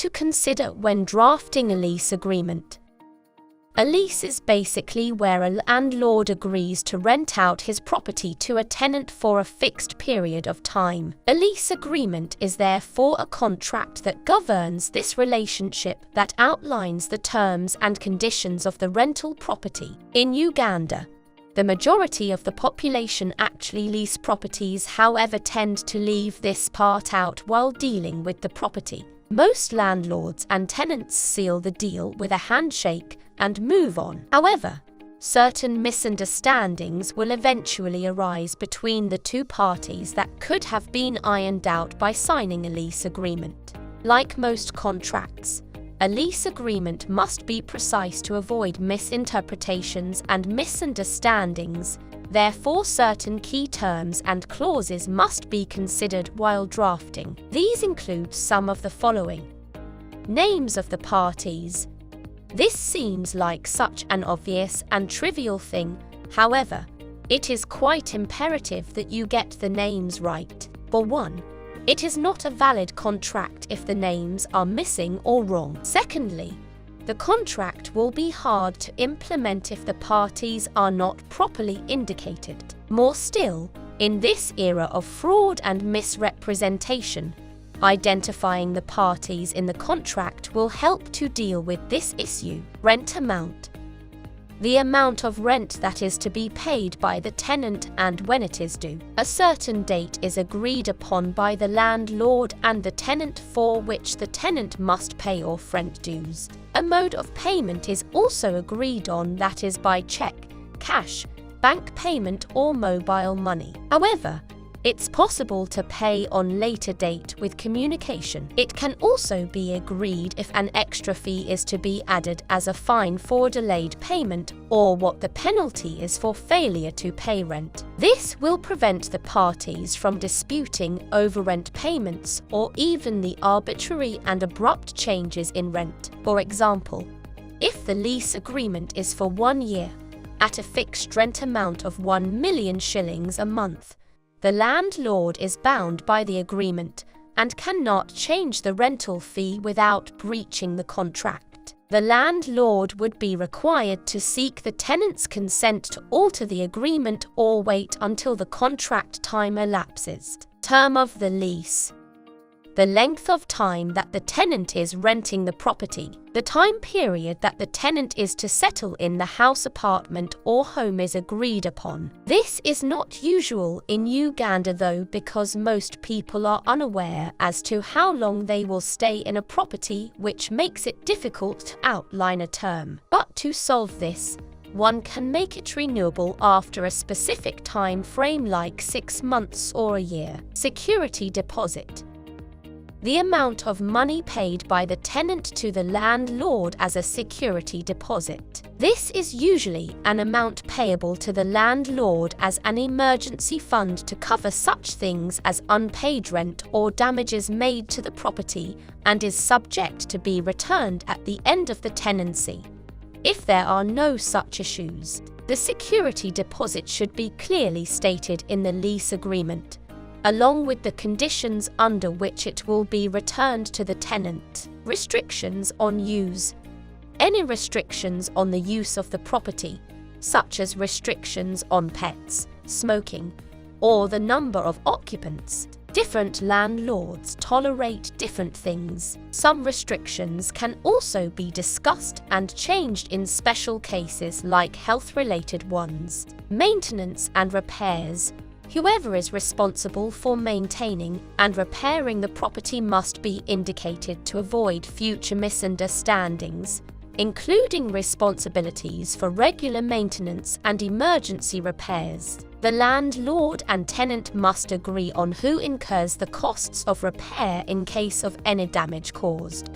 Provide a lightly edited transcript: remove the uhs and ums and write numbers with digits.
to consider when drafting a lease agreement. A lease is basically where a landlord agrees to rent out his property to a tenant for a fixed period of time. A lease agreement is therefore a contract that governs this relationship, that outlines the terms and conditions of the rental property. In Uganda, the majority of the population actually lease properties, however tend to leave this part out while dealing with the property. Most landlords and tenants seal the deal with a handshake and move on. However, certain misunderstandings will eventually arise between the two parties that could have been ironed out by signing a lease agreement. Like most contracts, a lease agreement must be precise to avoid misinterpretations and misunderstandings. Therefore, certain key terms and clauses must be considered while drafting. These include some of the following: names of the parties. This seems like such an obvious and trivial thing, however, it is quite imperative that you get the names right. For one, it is not a valid contract if the names are missing or wrong. Secondly, the contract will be hard to implement if the parties are not properly indicated. More still, in this era of fraud and misrepresentation, identifying the parties in the contract will help to deal with this issue. Rent amount. The amount of rent that is to be paid by the tenant and when it is due. A certain date is agreed upon by the landlord and the tenant for which the tenant must pay off rent dues. A mode of payment is also agreed on, that is by check, cash, bank payment or mobile money. However, it's possible to pay on later date with communication. It can also be agreed if an extra fee is to be added as a fine for delayed payment, or what the penalty is for failure to pay rent. This will prevent the parties from disputing over rent payments or even the arbitrary and abrupt changes in rent. For example, if the lease agreement is for 1 year, at a fixed rent amount of 1 million shillings a month, the landlord is bound by the agreement and cannot change the rental fee without breaching the contract. The landlord would be required to seek the tenant's consent to alter the agreement or wait until the contract time elapses. Term of the lease. The length of time that the tenant is renting the property. The time period that the tenant is to settle in the house, apartment or home is agreed upon. This is not usual in Uganda though, because most people are unaware as to how long they will stay in a property, which makes it difficult to outline a term. But to solve this, one can make it renewable after a specific time frame like 6 months or a year. Security deposit. The amount of money paid by the tenant to the landlord as a security deposit. This is usually an amount payable to the landlord as an emergency fund to cover such things as unpaid rent or damages made to the property, and is subject to be returned at the end of the tenancy. If there are no such issues, the security deposit should be clearly stated in the lease agreement, along with the conditions under which it will be returned to the tenant. Restrictions on use. Any restrictions on the use of the property, such as restrictions on pets, smoking, or the number of occupants. Different landlords tolerate different things. Some restrictions can also be discussed and changed in special cases like health-related ones. Maintenance and repairs. Whoever is responsible for maintaining and repairing the property must be indicated to avoid future misunderstandings, including responsibilities for regular maintenance and emergency repairs. The landlord and tenant must agree on who incurs the costs of repair in case of any damage caused.